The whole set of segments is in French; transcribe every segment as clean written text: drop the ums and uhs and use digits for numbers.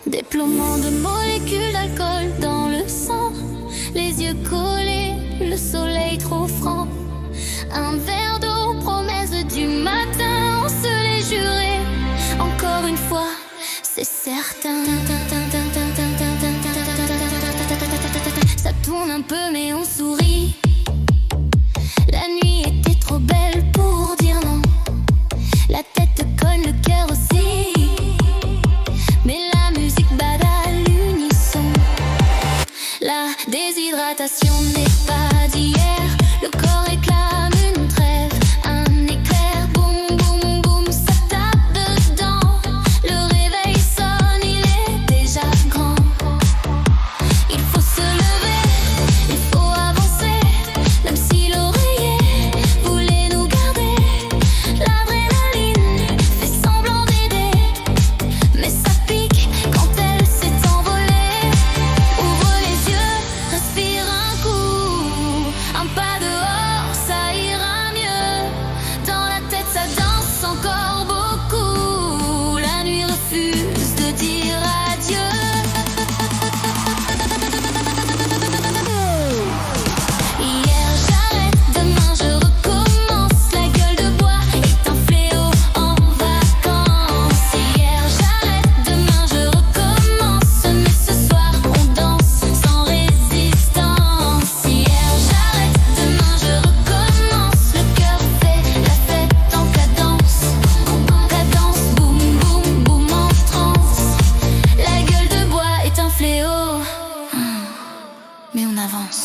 Déploiement de molécules d'alcool dans le sang, les yeux collés, le soleil trop franc. Un verre d'eau, promesse du matin, on se l'est juré. Encore une fois, c'est certain. Ça tourne un peu mais on sourit. La nuit était trop belle pour dire non. La tête cogne, le cœur aussi. Mais la musique bat à l'unisson. La déshydratation n'est pas d'hier. Le corps réclame une trêve, un éclair. Boum, boum, boum, ça tape dedans. Le réveil sonne, il est déjà grand. Il faut se lever, il faut avancer. Même si l'oreiller voulait nous garder. L'adrénaline fait semblant d'aider, mais ça pique quand elle s'est envolée. Ouvre les yeux, respire un coup. Un pas dehors, ça ira mieux. Dans la tête ça danse encore beaucoup. La nuit refuse de dire adieu. Hier j'arrête, demain je recommence. La gueule de bois est un fléau en vacances. Hier j'arrête, demain je recommence. Mais ce soir on danse sans résistance. Hier j'arrête, demain je recommence. Le cœur fait la fête en cadence. En cadence, boum boum boum en transe. La gueule de bois est un fléau, mais on avance.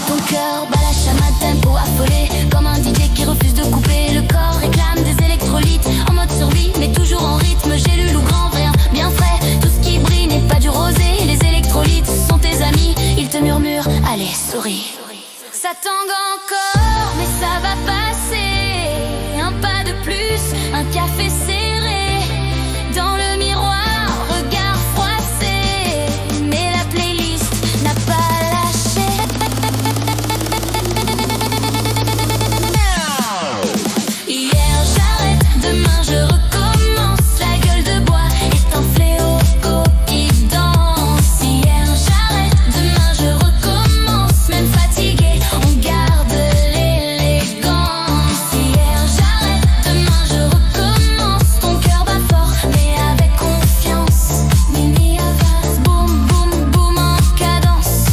Ton cœur bat la chame à tempo affolé, comme un DJ qui refuse de couper. Le corps réclame des électrolytes, en mode survie, mais toujours en rythme. Gélule ou grand vrai, bien frais. Tout ce qui brille n'est pas du rosé. Les électrolytes sont tes amis, ils te murmurent, allez, souris. Ça tangue encore, mais ça va passer. Un pas de plus, un café serré. Dans le miroir, regard froissé. Mais la playlist n'a pas lâché. Hier j'arrête, demain je recommence. La gueule de bois est un fléau qui danse. Hier j'arrête, demain je recommence. Même fatigué, on garde l'élégance. Hier j'arrête, demain je recommence. Ton cœur bat fort, mais avec confiance. Mini avance, boum boum boum en cadence.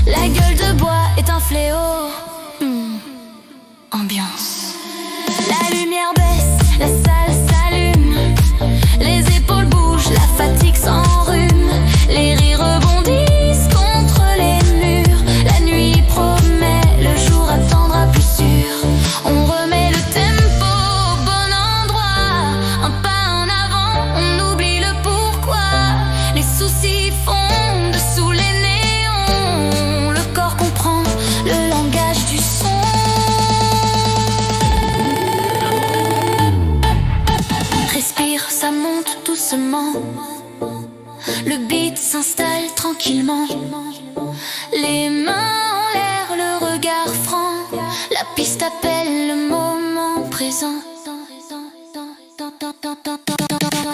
La gueule de bois est un fléau. Ambiance. La lumière baisse, la salle s'allume. Les épaules bougent, la fatigue s'enrhume. Les rires rebondissent contre les murs. La nuit promet, le jour attendra plus sûr. On remet le tempo au bon endroit. Un pas en avant, on oublie le pourquoi. Les soucis fondent sous les néons. Le corps comprend le langage du son. Respire, ça monte doucement. Le beat s'installe tranquillement. Les mains en l'air, le regard franc. La piste appelle le moment présent.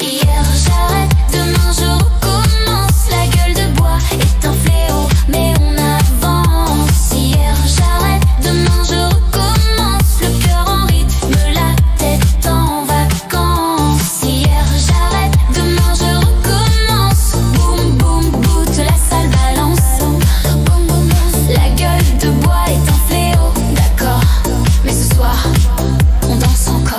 Hier j'arrête, demain je recommence. La gueule de bois est un fléau, mais on avance. Hier j'arrête, demain je recommence. Le cœur en rythme, la tête en vacances. Hier j'arrête, demain je recommence. Boum boum boum, la salle balance. Boum boum boum, la gueule de bois est un fléau, d'accord. Mais ce soir, on danse encore.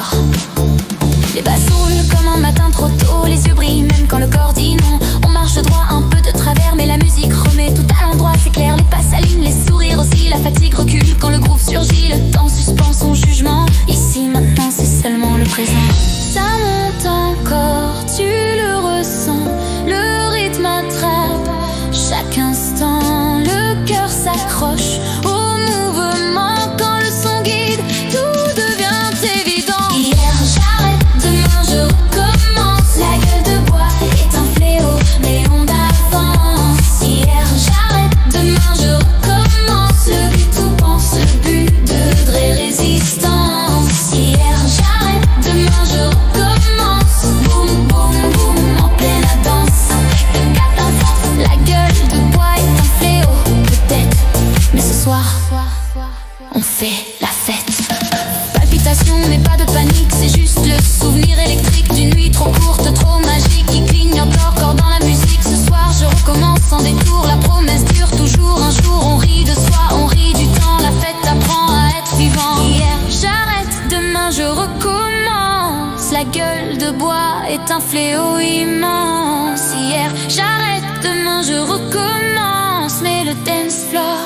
fléau immense. Hier j'arrête, demain je recommence, mais le dance floor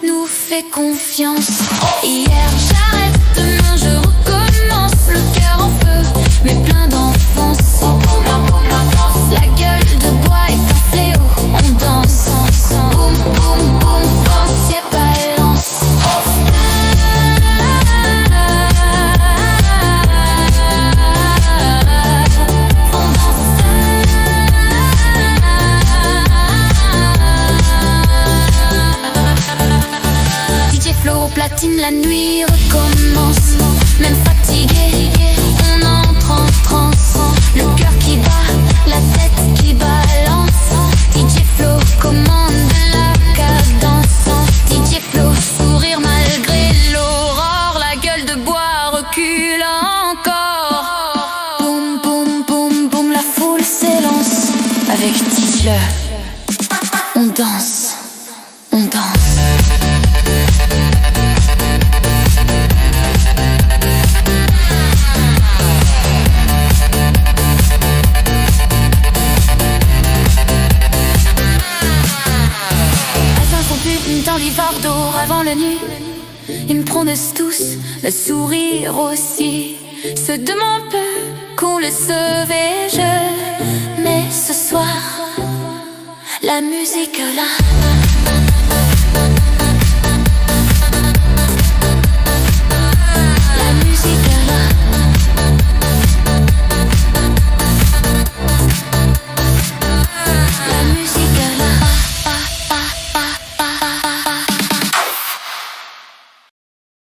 nous fait confiance. Hier j'arrête, demain je recommence, le cœur en feu mais plein d'enfance. La gueule de bois est un fléau, on danse ensemble. Boum boum boum, danse et balance. DJ Flo platine, la nuit recommence. Même fatigué, on entre en transe. Le cœur qui bat, la tête qui balance. DJ Flo commande la cadence. DJ Flo sourire malgré l'aurore. La gueule de bois recule encore. Boum boum boum boum, la foule s'élance. Avec DJ, on danse, on danse. Dans l'Ivardo, avant la nuit, ils me prennent tous, le sourire aussi. Ceux de mon peu qu'on le sauvait, mais ce soir, la musique là.